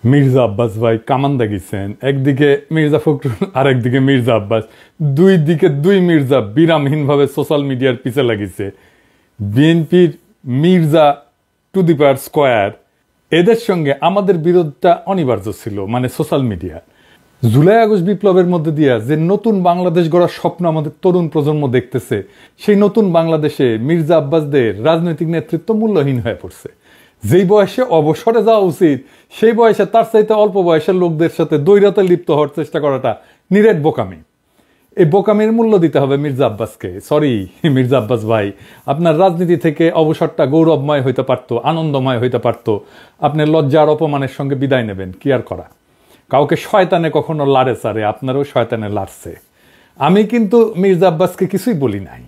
মির্জা আব্বাস ভাই কামান দাগিয়েছেন, একদিকে মির্জা ফখরুল আর একদিকে মির্জা আব্বাস, দুই দিকে দুই মির্জা বিরামহীনভাবে সোশ্যাল মিডিয়ার পিছে লাগিয়েছে। বিএনপির Mirza to the power square, এদের সঙ্গে আমাদের বিরোধটা অনিবার্য ছিল, মানে সোশ্যাল মিডিয়া। জুলাই আগস্ট বিপ্লবের মধ্যে দিয়া যে নতুন বাংলাদেশ গড়ার স্বপ্ন আমাদের তরুণ প্রজন্ম দেখতেছে, সেই নতুন বাংলাদেশে মির্জা আব্বাসদের রাজনৈতিক নেতৃত্ব মূল্যহীন হয়ে পড়ছে। যেই বয়সে অবসরে যাওয়া উচিত, সেই বয়সে তার চাইতে অল্প বয়সের লোকদের সাথে দ্বৈরতা লিপ্ত হওয়ার চেষ্টা করাটা নিরেট বোকামি। এই বোকামির মূল্য দিতে হবে মির্জা আব্বাসকে। সরি মির্জা আব্বাস ভাই, আপনার রাজনীতি থেকে অবসরটা গৌরবময় হইতে পারতো, আনন্দময় হইতে পারতো। আপনি লজ্জা আর অপমানের সঙ্গে বিদায় নেবেন, কি আর করা। কাউকে শয়তানে কখনো লাড়ে চারে, আপনারও শয়তানে লাড়ছে। আমি কিন্তু মির্জা আব্বাসকে কিছুই বলি নাই।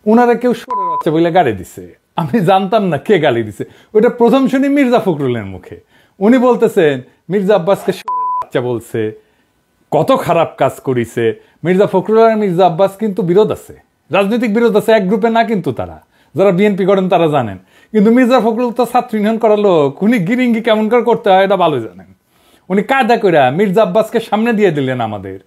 ওনারা কেউ সরে বাচ্চা বলে গালি দিছে, আমি জানতাম না কে গালি দিছে। ওইটা প্রথম শুনি মির্জা ফখরুলের মুখে। উনি বলতেছেন মির্জা আব্বাসকে সরের বাচ্চা বলছে, কত খারাপ কাজ করিছে। মির্জা ফখরুল আর মির্জা আব্বাস কিন্তু বিরোধ আছে, রাজনৈতিক বিরোধ আছে, এক গ্রুপে না। কিন্তু তারা যারা বিএনপি করেন তারা জানেন। কিন্তু মির্জা ফখরুল তো ছাত্র ইউনিয়ন করার লোক, উনি গিরিঙ্গি কেমন করে করতে হয় এটা ভালো জানেন। উনি কায়দা কইরা মির্জা আব্বাসকে সামনে দিয়ে দিলেন আমাদের।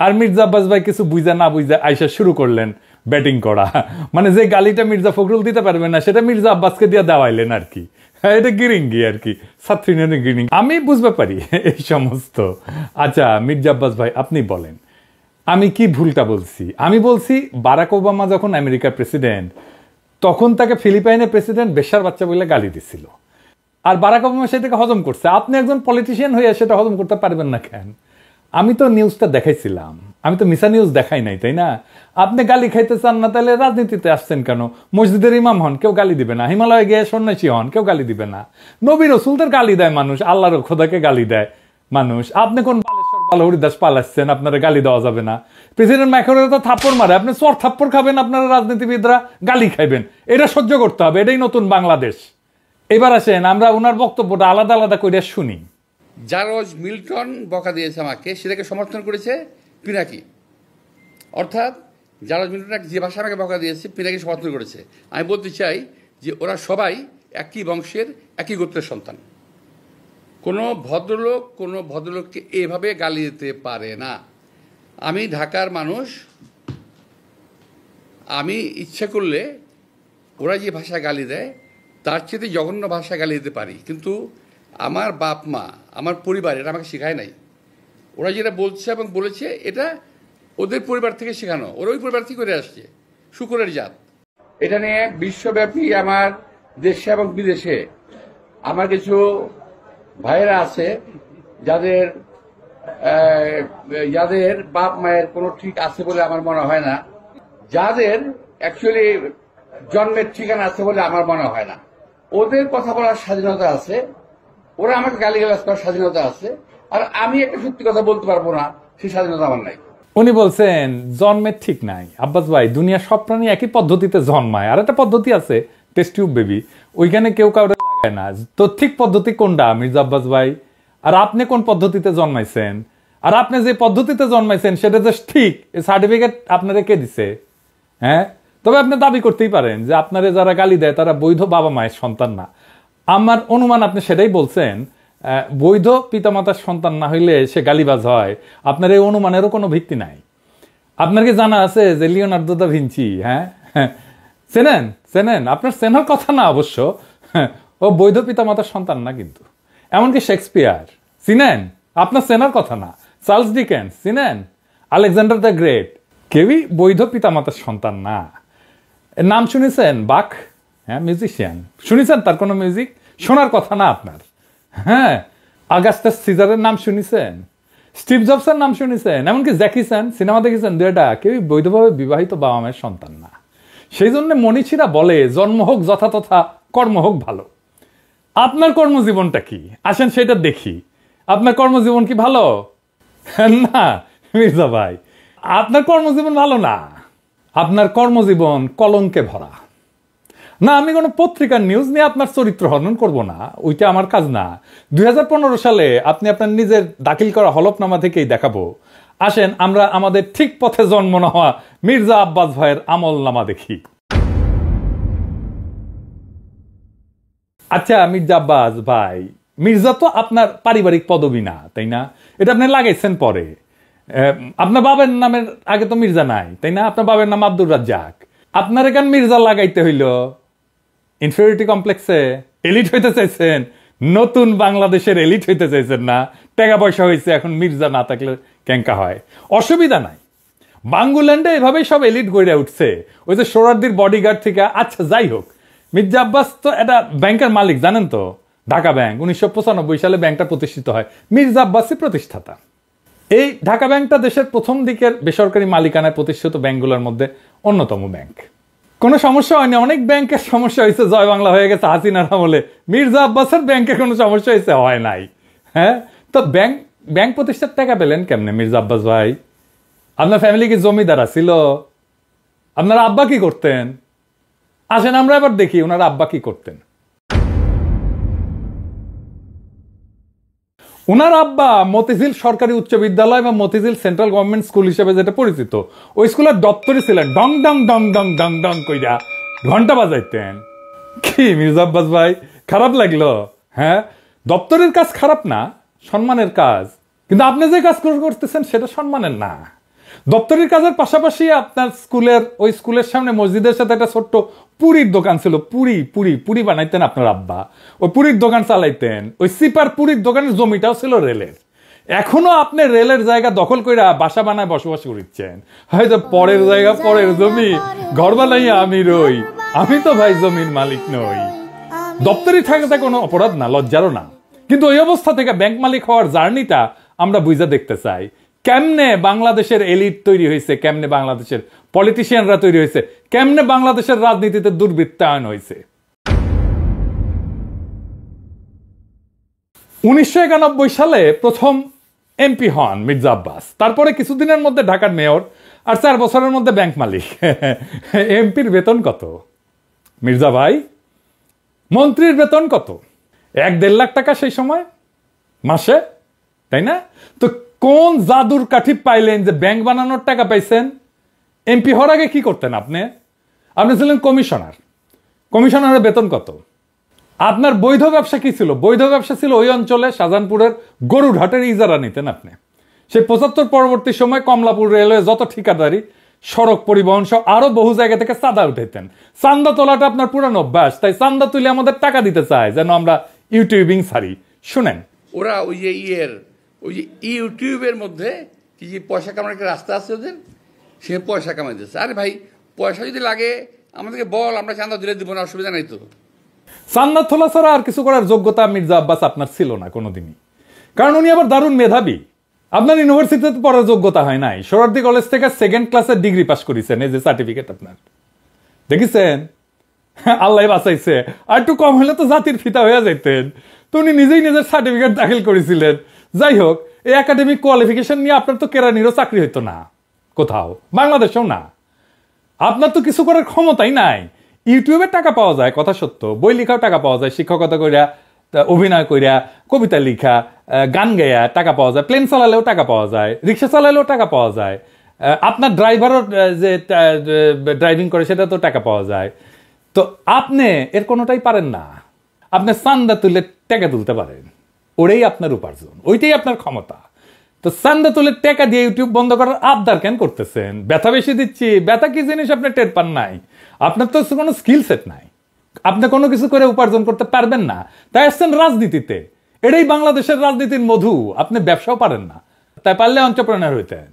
আর মির্জা আব্বাস ভাই কিছু বুঝা না বুঝা আইসা শুরু করলেন ব্যাটিং করা। মানে যে গালিটা মির্জা ফখরুল দিতে পারবে না, সেটা মির্জা আব্বাসকে দিয়ে দেওয়াইলেন আর কি। এটা গিরিঙ্গি আর কি, ছাত্র ইউনিয়নের গিরিঙ্গি। আমি বুঝতে পারি এই সমস্ত। আচ্ছা মির্জা আব্বাস ভাই, আপনি বলেন আমি কি ভুলটা বলছি? আমি বলছি বারাক ওবামা যখন আমেরিকার প্রেসিডেন্ট, তখন তাকে ফিলিপাইনের প্রেসিডেন্ট বেশ্যার বাচ্চা বলে গালি দিছিল। আর বারাক ওবামা সেটাকে হজম করছে। আপনি একজন পলিটিশিয়ান হয়ে সেটা হজম করতে পারবেন না কেন? আমি তো নিউজটা দেখাইছিলাম, আমি তো মিশা নিউজ দেখাই নাই, তাই না? আপনি গালি খাইতে চান না, তাহলে রাজনীতিতে আসছেন কেন? মসজিদের ইমাম হন, কেউ গালি দিবে না। হিমালয়ে গিয়ে সন্ন্যাসী হন, কেউ গালি দিবে না। নবী রাসূলদের গালি দেয় মানুষ, আল্লাহর খোদাকে গালি দেয় মানুষ। আপনি কোন বালেশ্বর বালহরিদাস পালাচ্ছেন, আপনারা গালি দেওয়া যাবে না? প্রেসিডেন্ট ম্যাকরনের তো থাপ্পড় মারে, আপনি চর থাপ্পড় খাবেন, আপনারা রাজনীতিবিদরা গালি খাইবেন। এটা সহ্য করতে হবে, এটাই নতুন বাংলাদেশ। এবার আসেন আমরা ওনার বক্তব্যটা আলাদা আলাদা করে শুনি। জর্জ মিল্টন বকা দিয়েছে আমাকে, সেটাকে সমর্থন করেছে পিনাকি। অর্থাৎ জর্জ মিল্টন যে ভাষা আমাকে বকা দিয়েছে, পিনাকি সমর্থন করেছে। আমি বলতে চাই যে ওরা সবাই একই বংশের, একই গোত্রের সন্তান। কোনো ভদ্রলোককে এভাবে গালি দিতে পারে না। আমি ঢাকার মানুষ, আমি ইচ্ছা করলে ওরা যে ভাষা গালি দেয় তার চেয়ে জঘন্য ভাষা গালি দিতে পারি। কিন্তু আমার বাপ মা, আমার পরিবার এটা আমাকে শেখায় নাই। ওরা যেটা বলছে এবং বলেছে এটা ওদের পরিবার থেকে শেখানো, ওরা ওই পরিবার থেকে করে আসছে, শুকরের জাত। এটা নিয়ে বিশ্বব্যাপী আমার দেশে এবং বিদেশে আমার কিছু ভাইয়েরা আছে যাদের বাপ মায়ের কোনো ঠিক আছে বলে আমার মনে হয় না, যাদের অ্যাকচুয়ালি জন্মের ঠিকানা আছে বলে আমার মনে হয় না। ওদের কথা বলার স্বাধীনতা আছে, ওরা আমাকে গালিগালাজ করার স্বাধীনতা আছে, আর আমি একটা সত্যি কথা বলতে পারবো না, সেই স্বাধীনতা আমার নাই। উনি বলছেন জন্মের ঠিক নাই। আব্বাস ভাই, দুনিয়ার সব প্রাণী একই পদ্ধতিতে জন্মায়। আর একটা পদ্ধতি আছে টেস্ট টিউব বেবি, ওইখানে কেউ কাউরে লাগায় না। তো ঠিক পদ্ধতি কোনটা মির্জা আব্বাস ভাই? আর আপনি কোন পদ্ধতিতে জন্মাইছেন? আর আপনি যে পদ্ধতিতে জন্মাইছেন সেটা যে ঠিক, সার্টিফিকেট আপনারা কে দিছে? হ্যাঁ, তবে আপনি দাবি করতেই পারেন যে আপনারা যারা গালি দেয় তারা বৈধ বাবা মায়ের সন্তান না। আমার অনুমান আপনি সেটাই বলছেন, বৈধ পিতামাতার সন্তান না হইলে সে গালিবাজ হয়। আপনার এই অনুমানেরও কোনো ভিত্তি নাই। আপনার কি জানা আছে যে লিওনার্দো দা ভিঞ্চি, হ্যাঁ চেনেন? আপনার চেনার কথা না অবশ্য, ও বৈধ পিতামাতার সন্তান না কিন্তু। এমনকি শেক্সপিয়ার চিনেন? আপনার চেনার কথা না। চার্লস ডিকেন্স চিনেন? আলেকজান্ডার দ্য গ্রেট, কেউই বৈধ পিতামাতার সন্তান না। নাম শুনেছেন বাক? হ্যাঁ, মিউজিশিয়ান শুনেছেন? তার কোনো মিউজিক শোনার কথা না আপনার। হ্যাঁ, আগাস্টাস সিজারের নাম শুনেছেন? স্টিভ জবসের নাম শুনেছেন? এমনকি জ্যাকি চ্যান সিনেমা দেখেছেন? দুটা কেউই বৈধভাবে বিবাহিত বাবা মায়ের সন্তান না। সেই জন্য মনীষীরা বলে জন্ম হোক যথাতথা, কর্ম হোক ভালো। আপনার কর্মজীবনটা কি আসেন সেটা দেখি। আপনার কর্মজীবন কি ভালো? না মির্জা ভাই, আপনার কর্মজীবন ভালো না। আপনার কর্মজীবন কলঙ্কে ভরা। না, আমি কোনো পত্রিকার নিউজ নিয়ে আপনার চরিত্র হনন করব না, ওইটা আমার কাজ না। 2015 সালে আপনি আপনার নিজের দাখিল করা হলফনামা থেকেই দেখাবো। আসেন আমরা আমাদের ঠিক পথে জন্ম না হওয়া মির্জা আব্বাস ভাইয়ের আমলনামা দেখি। আচ্ছা মির্জা আব্বাস ভাই, মির্জা তো আপনার পারিবারিক পদবি না, তাই না? এটা আপনি লাগাইছেন পরে। আপনার বাবার নামের আগে তো মির্জা নাই, তাই না? আপনার বাবার নাম আব্দুর রাজ্জাক। আপনার এখান মির্জা লাগাইতে হইল ইনফেরিয়রিটি কমপ্লেক্সে। এলিট হইতে চাইছেন, নতুন বাংলাদেশের এলিট হইতে চাইছেন না। টাকা পয়সা হয়েছে, এখন মির্জা না থাকলে ক্যাঙ্কা হয়, অসুবিধা নাই। বাঙ্গুল্যান্ডে এভাবেই সব এলিট গড়ে উঠছে, ওই যে সোহরাওয়ার্দীর বডিগার্ড থেকে। আচ্ছা যাই হোক, মির্জা আব্বাস তো একটা ব্যাংকের মালিক, জানেন তো? ঢাকা ব্যাংক 1995 সালে ব্যাংকটা প্রতিষ্ঠিত হয়, মির্জা আব্বাসই প্রতিষ্ঠাতা। এই ঢাকা ব্যাংকটা দেশের প্রথম দিকের বেসরকারি মালিকানায় প্রতিষ্ঠিত ব্যাংকগুলোর মধ্যে অন্যতম ব্যাংক। কোনো সমস্যা হয়নি। অনেক ব্যাংকের সমস্যা হয়েছে, জয় বাংলা হয়ে গেছে হাসিনার আমলে। মির্জা আব্বাসের ব্যাংকে কোনো সমস্যা হয়েছে? হয় নাই। হ্যাঁ, তো ব্যাংক প্রতিষ্ঠার টাকা পেলেন কেমনে মির্জা আব্বাস ভাই? আপনার ফ্যামিলি কি জমিদার ছিল? আপনার আব্বা কি করতেন? আসেন আমরা এবার দেখি ওনার আব্বা কি করতেন। ওনার আব্বা মতিঝিল সরকারি উচ্চ বিদ্যালয় বা মতিঝিল সেন্ট্রাল গভর্নমেন্ট স্কুল হিসেবে যেটা পরিচিত, ওই স্কুলের দপ্তরে ছিলেন। ডং ডং ডং ডং ডং ডং কইরা ঘন্টা বাজাইতেন। কি মির্জা আব্বাস ভাই, খারাপ লাগলো? হ্যাঁ, দপ্তরের কাজ খারাপ না, সম্মানের কাজ। কিন্তু আপনি যে কাজ করতেছেন সেটা সম্মানের না। দপ্তরের কাজের পাশাপাশি আপনার ওই স্কুলের সামনে মসজিদের সাথে একটা ছোট্ট পুরীর দোকান ছিল। পুরি বানাইতেন আপনার আব্বা, ওই পুরীর দোকান চালাইতেন। ওই সিপার পুরীর দোকানের জমিটাও ছিল রেলের। এখনো আপনি রেলের জায়গা দখল করে বাসা বানায় বসবাস করছেন। হয়তো পরের জায়গা, পরের জমি, ঘর বানাই আমি রই। আমি তো ভাই জমির মালিক নই। দপ্তরি থাকাতে কোনো অপরাধ না, লজ্জারও না। কিন্তু ওই অবস্থা থেকে ব্যাংক মালিক হওয়ার জার্নিটা আমরা বুঝা দেখতে চাই। কেমনে বাংলাদেশের এলিট তৈরি হয়েছে, কেমনে বাংলাদেশের পলিটিশিয়ানরা তৈরি হয়েছে, কেমনে বাংলাদেশের রাজনীতিতে দুর্বৃত্তায়ন হয়েছে। 1991 সালে প্রথম এমপি হন মির্জা আব্বাস। তারপরে কিছুদিনের মধ্যে ঢাকার মেয়র, আর 4 বছরের মধ্যে ব্যাংক মালিক। এমপির বেতন কত মির্জা ভাই? মন্ত্রীর বেতন কত? 1-1.5 লাখ টাকা সেই সময় মাসে, তাই না? তো কোন জাদুর কাঠি পাইলেন যে ব্যাংক বানানোর টাকা পাইছেন? এমপি হওয়ার আগে কি করতেন আপনি? আপনি ছিলেন কমিশনার। কমিশনারের বেতন কত? আপনার বৈধ ব্যবসা কি ছিল? বৈধ ব্যবসা ছিল ওই অঞ্চলে শাহজাহানপুরের গরুর হাটের ইজারা নিতেন আপনি। সেই 75 পরবর্তী সময় কমলাপুর রেলওয়ে যত ঠিকাদারি, সড়ক পরিবহন সহ আরো বহু জায়গা থেকে চাঁদা উঠাইতেন। চান্দা তোলাটা আপনার পুরানো অভ্যাস, তাই চান্দা তুলে আমাদের টাকা দিতে চায় যেন আমরা ইউটিউবিং ছাড়ি। শুনেন, ওরা ওই যে ইউটিউবের মধ্যে কি যে পয়সা কামানোর একটা রাস্তা আছে ওদের, সে পয়সা কামাইতেছে। আরে ভাই, পয়সা যদি লাগে আমাদেরকে বল, আমরা চান্দা দিলে দিব না, অসুবিধা নাই তো। চান্দা তোলা ছাড়া আর কিছু করার যোগ্যতা মির্জা আব্বাস আপনার ছিল না কোনোদিনই। কারণ উনি আবার দারুণ মেধাবী। আপনার ইউনিভার্সিটিতে পড়ার যোগ্যতা হয় নাই। সোহরাওয়ার্দী কলেজ থেকে 2nd ক্লাসের ডিগ্রি পাস করেছেন, এই যে সার্টিফিকেট আপনার, দেখেছেন? আল্লাহ বাঁচাইছে, আর একটু কম হলে তো জাতির ফিতা হয়ে যাইতেন। তো উনি নিজেই নিজের সার্টিফিকেট দাখিল করেছিলেন। যাই হোক, এই একাডেমিক কোয়ালিফিকেশন নিয়ে আপনার তো কেরানিরও চাকরি হইতো না কোথাও, বাংলাদেশেও না। আপনার তো কিছু করার ক্ষমতাই নাই। ইউটিউবে টাকা পাওয়া যায়, কথা সত্য। বই লেখাও টাকা পাওয়া যায়, শিক্ষকতা কইরা, অভিনয় কইরা, কবিতা লেখা, গান গাইয়া টাকা পাওয়া যায়। প্লেন চালালেও টাকা পাওয়া যায়, রিক্সা চালালেও টাকা পাওয়া যায়। আপনার ড্রাইভারও যে ড্রাইভিং করে সেটা তো টাকা পাওয়া যায়। তো আপনি এর কোনোটাই পারেন না। আপনি চান্দা তুলে টাকা তুলতে পারেন, ওটাই আপনার উপার্জন, ওইটাই আপনার ক্ষমতা। তো চান্দা তুলে টাকা দিয়ে ইউটিউব বন্ধ করার আবদার কেন করতেছেন? ব্যথা বেশি দিচ্ছি, ব্যথা কি জিনিস আপনি টের পান নাই? আপনার তো কোনো স্কিল সেট নাই, আপনি কোনো কিছু করে উপার্জন করতে পারবেন না, তাই আসছেন রাজনীতিতে। এটাই বাংলাদেশের রাজনীতির মধু। আপনি ব্যবসাও পারেন না, তাই পারলে এন্টারপ্রেনার হইতেন।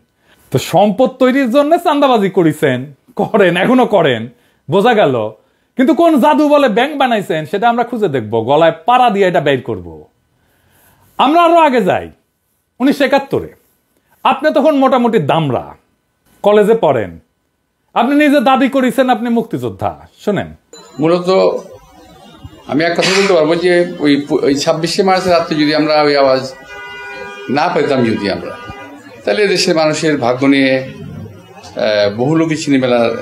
তো সম্পদ তৈরির জন্য চান্দাবাজি করেছেন, করেন, এখনো করেন, বোঝা গেল। কিন্তু কোন জাদু বলে ব্যাংক বানাইছেন সেটা আমরা খুঁজে দেখবো, গলায় পাড়া দিয়ে এটা বের করব। আমরা আরো আগে যাই, 1971-এ আপনি তখন মোটামুটি দামরা, কলেজে পড়েন। আপনি নিজে দাবি করেছেন আপনি মুক্তিযোদ্ধা। শোনেন, মূলত আমি এক কথা বলতে পারবো যে ওই 26শে মার্চের রাত্রে যদি আমরা ওই আওয়াজ না পেতাম, যদি আমরা, তাহলে দেশের মানুষের ভাগ্য নিয়ে বহু লোকই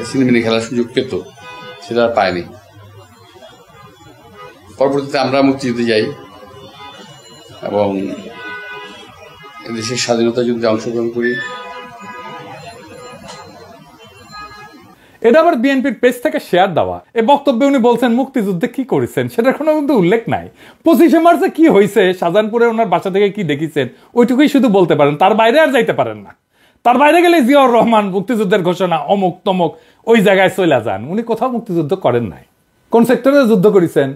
সিনেমিনি খেলার সুযোগ পেত, সেটা পায়নি। পরবর্তীতে আমরা মুক্তিযুদ্ধে যাই এবং দেশের স্বাধীনতা যুদ্ধে অংশগ্রহণ করি। এটা আবার বিএনপির পেজ থেকে শেয়ার দেওয়া। এই বক্তব্যে উনি বলছেন মুক্তিযুদ্ধে কি করেছেন সেটার কোনো কিন্তু উল্লেখ নাই। 25শে মার্চে কি হয়েছে, শাহজাহানপুরে ওনার বাসা থেকে কি দেখেছেন, ওইটুকুই শুধু বলতে পারেন, তার বাইরে আর যাইতে পারেন না। তার বাইরে গেলে জিয়াউর রহমান মুক্তিযুদ্ধের ঘোষণা অমুক তমুক ওই জায়গায় চলে যান। উনি কোথাও মুক্তিযুদ্ধ করেন নাই। কোন সেক্টরে যুদ্ধ করেছেন,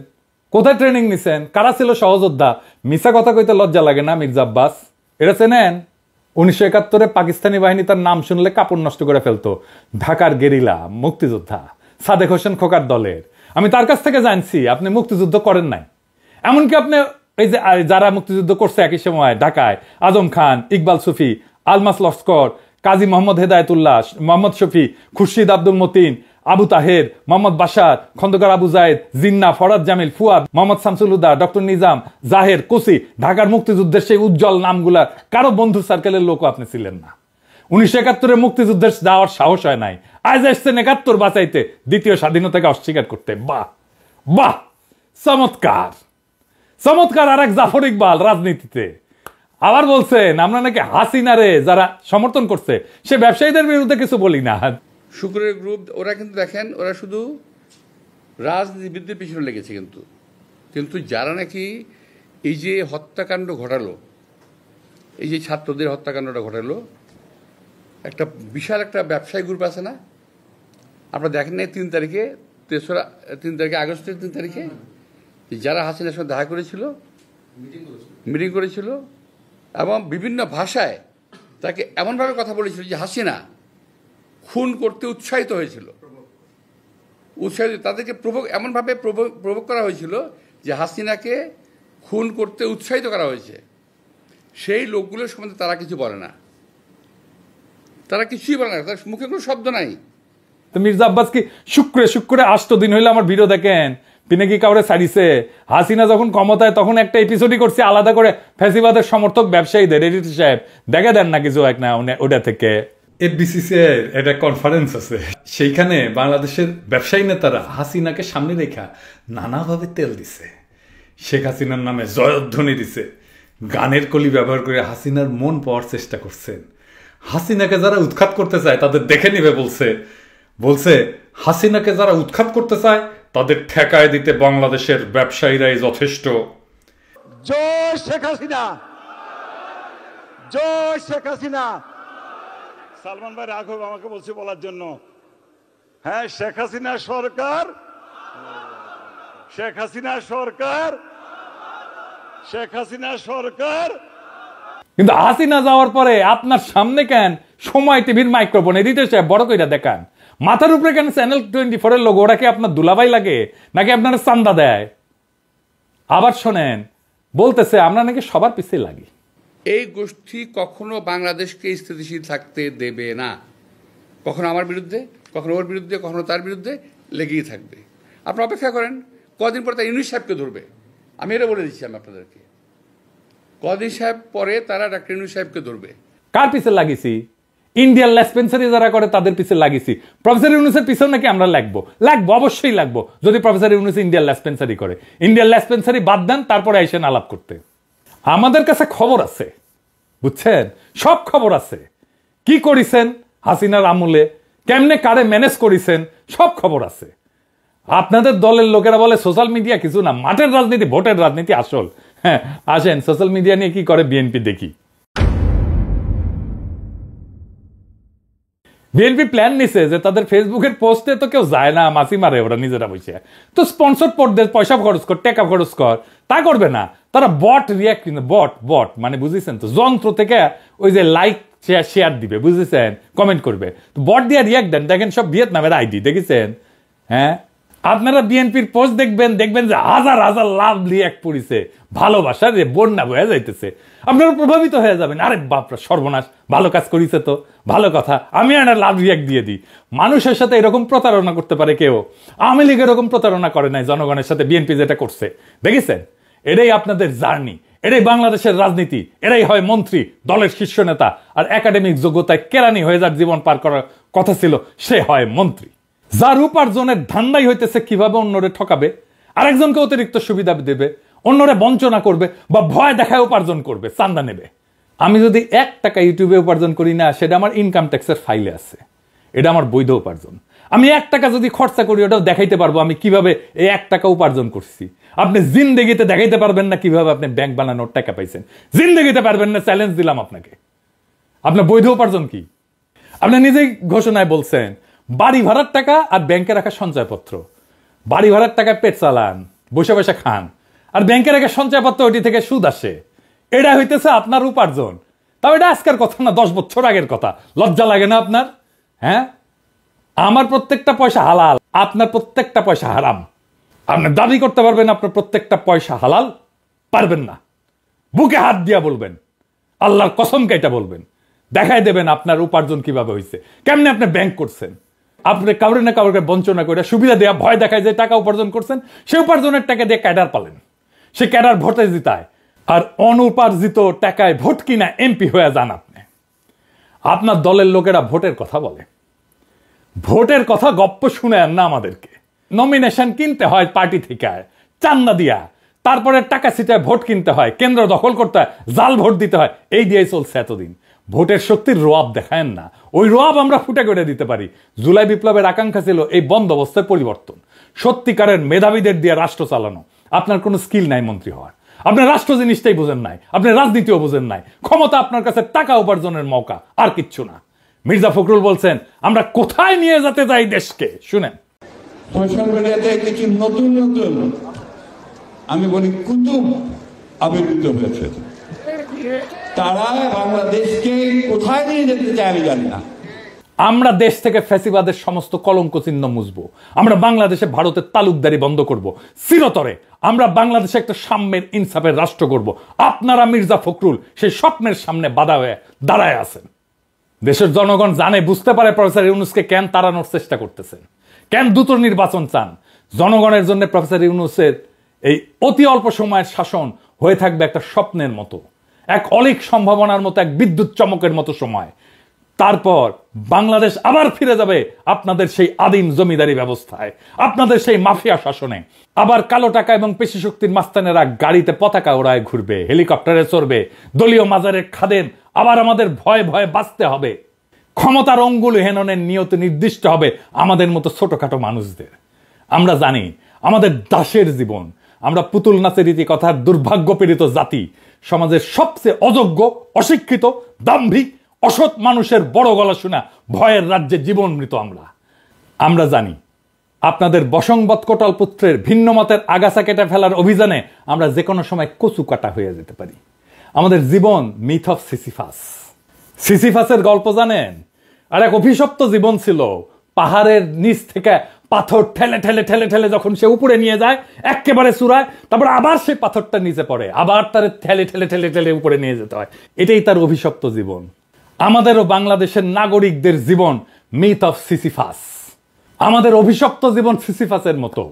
কোথায় ট্রেনিং নিছেন, কারা ছিল সহযোদ্ধা, মিছা কথা কইতে লজ্জা লাগে না মির্জা আব্বাস? এটা চেনেন? 1971-এ পাকিস্তানি বাহিনী তার নাম শুনলে কাপড় নষ্ট করে ফেলতো। ঢাকার গেরিলা মুক্তিযোদ্ধা সাদেক হোসেন খোকার দলের। আমি তার কাছ থেকে জানছি আপনি মুক্তিযুদ্ধ করেন নাই। এমনকি আপনি এই যে যারা মুক্তিযুদ্ধ করছে একই সময় ঢাকায়, আজম খান, ইকবাল সুফি, আলমাস লস্কর, কাজী মোহাম্মদ হেদায়েতুল্লাহ, মোহাম্মদ শফি, খুরশিদ আব্দুল মতিন, আবু তাহের, মোহাম্মদ বাশার, খন্দকার আবু জায়েদ, জিন্না, ফরাদ জামিল, ফুয়াদ, মোহাম্মদ শামসুল হুদা, ডক্টর নিজাম, জাহের, কোসি, ঢাকার মুক্তিযুদ্ধের সেই উজ্জ্বল নামগুলা কারো বন্ধু সার্কেলের লোকও আপনি ছিলেন না। 1971-এ মুক্তিযুদ্ধের যাওয়ার সাহস হয় নাই, আজ আসছেন 71 বাঁচাইতে, দ্বিতীয় স্বাধীনতাকে অস্বীকার করতে। বাহ বাহ, চমৎকার চমৎকার। আর এক জাফর ইকবাল রাজনীতিতে আবার বলছেন আমরা নাকি হাসিনারে যারা সমর্থন করছে সে ব্যবসায়ীদের বিরুদ্ধে কিছু বলি না। শুক্রের গ্রুপ ওরা কিন্তু দেখেন, ওরা শুধু রাজনীতিবিদদের পিছনে লেগেছে, কিন্তু যারা নাকি এই যে হত্যাকাণ্ড ঘটালো, এই যে ছাত্রদের হত্যাকাণ্ডটা ঘটালো, একটা বিশাল একটা ব্যবসায়ী গ্রুপ আছে না? আপনারা দেখেন না 3 তারিখে, 3 তারিখে আগস্টের 3 তারিখে যারা হাসিনার সঙ্গে দেখা করেছিল, মিটিং করেছিল এবং বিভিন্ন ভাষায় তাকে এমনভাবে কথা বলেছিল যে হাসিনা খুন করতে উৎসাহিত হয়েছিল, তাদেরকে এমনভাবে প্রভোগ করা হয়েছিল যে হাসিনাকে খুন করতে উৎসাহিত করা হয়েছে। সেই লোকগুলোর সম্বন্ধে তারা কিছু বলে না, তারা কিছুই বলে না, তার মুখে কোনো শব্দ নাই। তো মির্জা আব্বাস কি শুক্রে 8 দিন হইলে আমার ভিডিও দেখেন, পিনাকি কাউরে ছাড়িছে। হাসিনা যখন ক্ষমতায় তখন একটা এপিসোডই করছে আলাদা করে ফ্যাসিবাদের সমর্থক ব্যবসায়ীদের, এডিটর সাহেব দেখে দেন না কিছু এক না ওটা থেকে। এফবিসিসি এর একটা কনফারেন্স আছে, সেইখানে বাংলাদেশের ব্যবসায়ী নেতারা হাসিনাকে সামনে রেখা নানাভাবে তেল দিছে, শেখ হাসিনার নামে জয়ধ্বনি দিছে, গানের কলি ব্যবহার করে হাসিনার মন পাওয়ার চেষ্টা করছেন। হাসিনাকে যারা উৎখাত করতে চায় তাদের দেখে নিবে বলছে হাসিনাকে যারা উৎখাত করতে চায় তাদের ঠেকায় দিতে বাংলাদেশের ব্যবসায়ীরাই যথেষ্ট। জয় শেখ হাসিনা, জয় শেখ হাসিনা। সালমান ভাই রাঘব আমাকে বলছে বলার জন্য, হ্যাঁ শেখ হাসিনা সরকার, শেখ হাসিনা সরকার, শেখ হাসিনা সরকার। কিন্তু হাসিনা যাওয়ার পরে আপনার সামনে কেন সময় টিভির মাইক্রোফোন এডিটর সাহেব বড় কইরা দেখান, মাথার উপরে কেন চ্যানেল 24 এর লোগো? ওরা কি আপনার দুলাভাই লাগে নাকি আপনার চান্দা দেয়? আবার শোনেন বলতেছে আমরা নাকি সবার পিছিয়ে লাগি। এই গোষ্ঠী কখনো বাংলাদেশকে স্থিতিশীল থাকতে দেবে না, কখনো আমার বিরুদ্ধে, কখনো ওর বিরুদ্ধে, কখনো তার বিরুদ্ধে লেগেই থাকবে। আপনারা অপেক্ষা করেন, কদিন পরে তারা ইউনূস সাহেবকে ধরবে। আমি এটা বলে দিচ্ছি আমি আপনাদেরকে, কদিন সাহেব পরে তারা ডাক্তার ইউনূস সাহেবকে ধরবে। কার পিছে লাগিয়েছি? ইন্ডিয়ান লেসপেন্সারি যারা করে তাদের পিছে লাগিয়েছি। প্রফেসর ইউনূসের পিছেও নাকি আমরা লাগবো, অবশ্যই লাগবো যদি প্রফেসর ইউনূস ইন্ডিয়ান লেসপেন্সারি করে। ইন্ডিয়ান লেসপেন্সারি বাদ দেন, তারপরে আইসেন আলাপ করতে। আমাদের কাছে খবর আছে, বুঝছেন, সব খবর আছে। কি করিছেন হাসিনার আমলে, কেমনে কারে ম্যানেজ করিছেন, সব খবর আছে। আপনাদের দলের লোকেরা বলে সোশ্যাল মিডিয়া কিছু না, মাঠের রাজনীতি, ভোটের রাজনীতি আসল। হ্যাঁ আসেন সোশ্যাল মিডিয়া নিয়ে কি করে বিএনপি দেখি। বিএনপি প্ল্যান নিছে যে তাদের ফেসবুকের পোস্টে তো কেউ যায় না, মাসি মারে ওরা নিজেরা বসে, তো স্পন্সর পড়তে পয়সা খরচ কর, টাকা খরচ কর, তা করবে না তারা। বট রিয়াক্ট, বট মানে বুঝেছেন তো, যন্ত্র থেকে ওই যে লাইক শেয়ার দিবে, বুঝেছেন, কমেন্ট করবে, তো বট দিয়ে রিয়াক্ট দেন। দেখেন সব ভিয়েতনামের আইডি দেখেছেন। হ্যাঁ আপনারা বিএনপির পোস্ট দেখবেন যে হাজার হাজার লাভ রিয়াক্ট পড়িছে, ভালোবাসা রে বন্যা বয়ে যাইতেছে, আপনারা প্রভাবিত হয়ে যাবেন। আরে বাপরা সর্বনাশ, ভালো কাজ করিছে তো, ভালো কথা, আমি একটা লাভ রিয়াক্ট দিয়ে দিই। মানুষের সাথে এরকম প্রতারণা করতে পারে কেউ? আওয়ামী লীগ এরকম প্রতারণা করে নাই জনগণের সাথে, বিএনপি যেটা করছে দেখেছেন। এটাই আপনাদের জার্নি, এটাই বাংলাদেশের রাজনীতি, এরাই হয় মন্ত্রী, দলের শীর্ষ নেতা, আর একাডেমিক যোগ্যতায় কেরানি হয়ে যার জীবন পার করার কথা ছিল সে হয় মন্ত্রী। যার উপার্জনের ধান্দাই হইতেছে কিভাবে অন্যরে ঠকাবে, আরেকজনকে অতিরিক্ত সুবিধা দেবে, অন্যরে বঞ্চনা করবে বা ভয় দেখায় উপার্জন করবে, চান্দা নেবে। আমি যদি 1 টাকা ইউটিউবে উপার্জন করি না, সেটা আমার ইনকাম ট্যাক্সের ফাইলে আছে, এটা আমার বৈধ উপার্জন। আমি 1 টাকা যদি খরচা করি ওটাও দেখাইতে পারবো আমি কিভাবে এই 1 টাকা উপার্জন করছি। আপনি জিন্দেগিতে দেখাইতে পারবেন না কিভাবে আপনি ব্যাংক বানানোর টাকা পাইছেন, জিন্দেগিতে পারবেন না, চ্যালেঞ্জ দিলাম আপনাকে। আপনার বৈধ উপার্জন কি? আপনি নিজেই ঘোষণায় বলছেন বাড়ি ভাড়ার টাকা আর ব্যাংকে রাখা সঞ্চয়পত্র। বাড়ি ভাড়ার টাকা পেট চালান, বসে বসে খান, আর ব্যাংকে রাখা সঞ্চয়পত্র ওইটি থেকে সুদ আসে। এটা হইতেছে আপনার উপার্জন। তাও এটা আজকের কথা না, 10 বছর আগের কথা। লজ্জা লাগে না আপনার? হ্যাঁ, আমার প্রত্যেকটা পয়সা হালাল, আপনার প্রত্যেকটা পয়সা হারাম। আপনি দাবি করতে পারবেন আপনার প্রত্যেকটা পয়সা হালাল? পারবেন না। বুকে হাত দিয়া বলবেন, আল্লাহর কসম কাইটা বলবেন, দেখাই দেবেন আপনার উপার্জন কিভাবে হয়েছে, কেমনে আপনি ব্যাংক করছেন। আপনি কাউরে না কাউকে বঞ্চনা করে সুবিধা দেওয়া ভয় দেখায় যে টাকা উপার্জন করছেন, সে উপার্জনের টাকা দিয়ে ক্যাডার পালেন, সে ক্যাডার ভোটে জিতায়, আর অনুপার্জিত টাকায় ভোট কিনা এমপি হয়ে যান আপনি। আপনার দলের লোকেরা ভোটের কথা বলে, ভোটের কথা গপ্প শুনেন না আমাদেরকে। নমিনেশন কিনতে হয় পার্টি থেকে চান্দা দিয়া, তারপরে টাকা ছিটায় ভোট কিনতে হয়, কেন্দ্র দখল করতে হয়, জাল ভোট দিতে হয়। এই দিয়েই চলছে এতদিন। ভোটের শক্তির রোয়াব দেখায়েন না, ওই রোয়াব আমরা ফুটে করে দিতে পারি। জুলাই বিপ্লবের আকাঙ্ক্ষা ছিল এই বন্দোবস্তের পরিবর্তন, সত্যিকারের মেধাবীদের দিয়ে রাষ্ট্র চালানো। আপনার কোনো স্কিল নাই মন্ত্রী হওয়ার, আপনি রাষ্ট্র জিনিসটাই বুঝেন নাই, আপনি রাজনীতিও বুঝেন নাই। ক্ষমতা আপনার কাছে টাকা উপার্জনের মৌকা, আর কিচ্ছু না। মির্জা ফখরুল বলছেন আমরা কোথায় নিয়ে যেতে চাই দেশকে, শুনেন। সোশ্যাল মিডিয়াতে কিছু নতুন নতুন আমি বলি কুতুব আবির্ভূত হয়েছে, তারা বাংলাদেশকে কোথায় নিয়ে যেতে চায় আমি জানি না। আমরা দেশ থেকে ফ্যাসিবাদের সমস্ত কলঙ্ক চিহ্ন মুছবো, আমরা বাংলাদেশে ভারতের তালুকদারি বন্ধ করব চিরতরে, আমরা বাংলাদেশে একটা সাম্যের ইনসাফের রাষ্ট্র করব। আপনারা মির্জা ফখরুল সেই স্বপ্নের সামনে বাধা হয়ে দাঁড়ায় আছেন। দেশের জনগণ জানে, বুঝতে পারে প্রফেসর ইউনূসকে কেন তাড়ানোর চেষ্টা করতেছেন, কেন দ্রুত নির্বাচন চান। জনগণের জন্য প্রফেসর ইউনূসের এই অতি অল্প সময়ের শাসন হয়ে থাকবে একটা স্বপ্নের মতো, এক অলিক সম্ভাবনার মতো, এক বিদ্যুৎ চমকের মতো সময়। তারপর বাংলাদেশ আবার ফিরে যাবে আপনাদের সেই আদিম জমিদারি ব্যবস্থায়, আপনাদের সেই মাফিয়া শাসনে। আবার কালো টাকা এবং পেশি শক্তির মাস্তানেরা গাড়িতে পতাকা ওড়ায় ঘুরবে, হেলিকপ্টারে চড়বে, দলীয় মাজারের খাদেম আবার আমাদের ভয়ে ভয়ে বাঁচতে হবে। ক্ষমতার অঙ্গুল হেননের নিয়ত নির্দিষ্ট হবে আমাদের মতো ছোটখাটো মানুষদের। আমরা জানি আমাদের দাসের জীবন, আমরা পুতুল নাচের রীতি কথার দুর্ভাগ্য পীড়িত জাতি, সমাজের সবচেয়ে অযোগ্য, অশিক্ষিত, দাম্ভিক, অসৎ মানুষের বড় গলা শোনা ভয়ের রাজ্যে জীবন মৃত আমরা জানি আপনাদের বশংবৎ কোটাল পুত্রের ভিন্ন মতের আগাছা কেটে ফেলার অভিযানে আমরা যে কোনো সময় কচু কাটা হয়ে যেতে পারি। আমাদের জীবন মিথ অফ সিসিফাস। সিসিফাসের গল্প জানেন? আর এক অভিশপ্ত জীবন ছিল, পাহাড়ের নিচ থেকে পাথর ঠেলে ঠেলে ঠেলে ঠেলে যখন সে উপরে নিয়ে যায় একেবারে চূড়ায়, তারপর আবার সেই পাথরটা নিচে পড়ে, আবার তার ঠেলে ঠেলে ঠেলে ঠেলে উপরে নিয়ে যেতে হয়। এটাই তার অভিশপ্ত জীবন। আমাদেরও বাংলাদেশের নাগরিকদের জীবন মিথ অফ সিসিফাস। আমাদের অভিশপ্ত জীবন সিসিফাসের মতো।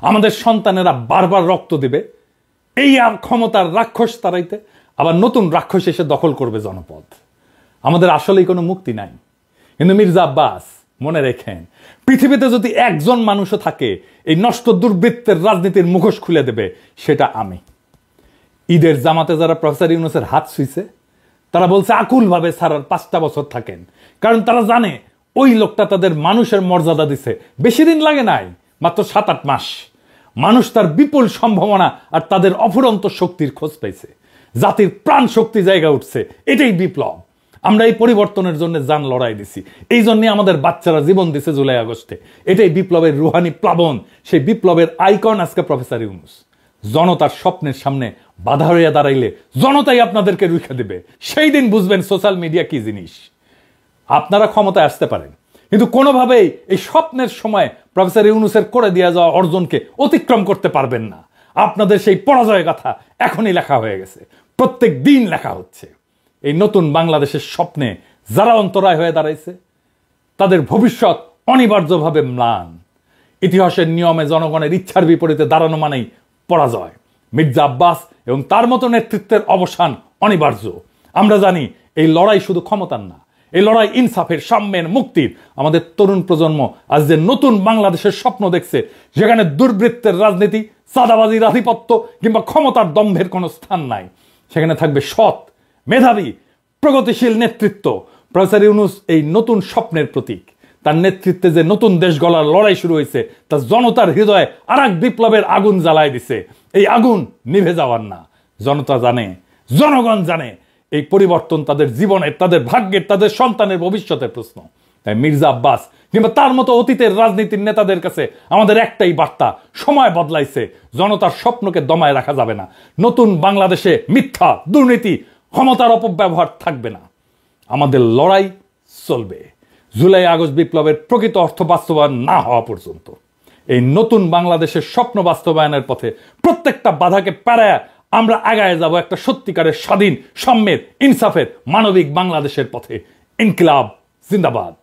আমাদের সন্তানেরা বারবার রক্ত দিবে এই আর ক্ষমতার রাক্ষস তাড়াইতে, আবার নতুন রাক্ষস এসে দখল করবে জনপদ। আমাদের আসলেই কোনো মুক্তি নাই। কিন্তু মির্জা আব্বাস মনে রেখেন, পৃথিবীতে যদি একজন মানুষও থাকে এই নষ্ট দুর্বৃত্তের রাজনীতির মুখোশ খুলে দেবে, সেটা আমি। ঈদের জামাতে যারা প্রফেসর ইউনূসের হাত ছুঁইছে তারা বলছে আকুল ভাবে ছাড়ার 5টা বছর থাকেন, কারণ তারা জানে ওই লোকটা তাদের মানুষের মর্যাদা দিছে। বেশি দিন লাগে নাই, মাত্র 7-8 মাস। মানুষ তার বিপুল সম্ভাবনা আর তাদের অফুরন্ত শক্তির খোঁজ পাইছে। জাতির প্রাণ শক্তি জায়গা উঠছে। এটাই বিপ্লব। আমরা এই পরিবর্তনের জন্য জান লড়াই দিছি, এই জন্য আমাদের বাচ্চারা জীবন দিছে জুলাই আগস্টে। এটাই বিপ্লবের রুহানি প্লাবন। সেই বিপ্লবের আইকন আজকে প্রফেসর ইউনূস। জনতার স্বপ্নের সামনে বাধা হইয়া দাঁড়াইলে জনতাই আপনাদেরকে রুখে দেবে। সেই দিন বুঝবেন সোশ্যাল মিডিয়া কি জিনিস। আপনারা ক্ষমতায় আসতে পারেন, কিন্তু কোনোভাবেই এই স্বপ্নের সময় প্রফেসর ইউনূসের করে দেওয়া যাওয়া অর্জনকে অতিক্রম করতে পারবেন না। আপনাদের সেই পরাজয় গাথা এখনই লেখা হয়ে গেছে, প্রত্যেক দিন লেখা হচ্ছে। এই নতুন বাংলাদেশের স্বপ্নে যারা অন্তরায় হয়ে দাঁড়াইছে তাদের ভবিষ্যৎ অনিবার্যভাবে ম্লান। ইতিহাসের নিয়মে জনগণের ইচ্ছার বিপরীতে দাঁড়ানো মানেই পরাজয়। মির্জা আব্বাস এবং তার মতো নেতৃত্বের অবসান অনিবার্য। আমরা জানি এই লড়াই শুধু ক্ষমতার না, এই লড়াই ইনসাফের, সাম্যের, মুক্তির। আমাদের তরুণ প্রজন্ম আজ যে নতুন বাংলাদেশের স্বপ্ন দেখছে, যেখানে দুর্বৃত্তের রাজনীতি, চাঁদাবাজির আধিপত্য কিংবা ক্ষমতার দম্ভের কোনো স্থান নাই, সেখানে থাকবে সৎ, মেধাবী, প্রগতিশীল নেতৃত্ব। প্রফেসর ইউনূস এই নতুন স্বপ্নের প্রতীক। তার নেতৃত্বে যে নতুন দেশ গড়ার লড়াই শুরু হয়েছে, তা জনতার হৃদয়ে আর এক বিপ্লবের আগুন জ্বালায় দিছে। এই আগুন নিভে যাওয়ার না। জনতা জানে, জনগণ জানে এই পরিবর্তন তাদের জীবনের, তাদের ভাগ্যের, তাদের সন্তানের ভবিষ্যতের প্রশ্ন। তাই মির্জা আব্বাস কিংবা তার মতো অতীতের রাজনীতির নেতাদের কাছে আমাদের একটাই বার্তা, সময় বদলাইছে, জনতার স্বপ্নকে দমায় রাখা যাবে না। নতুন বাংলাদেশে মিথ্যা, দুর্নীতি, ক্ষমতার অপব্যবহার থাকবে না। আমাদের লড়াই চলবে জুলাই আগস্ট বিপ্লবের প্রকৃত অর্থ বাস্তবায়ন না হওয়া পর্যন্ত। এই নতুন বাংলাদেশের স্বপ্ন বাস্তবায়নের পথে প্রত্যেকটা বাধাকে পেরায় আমরা আগায় যাব একটা সত্যিকারের স্বাধীন, সাম্যের, ইনসাফের, মানবিক বাংলাদেশের পথে। ইনকিলাব জিন্দাবাদ।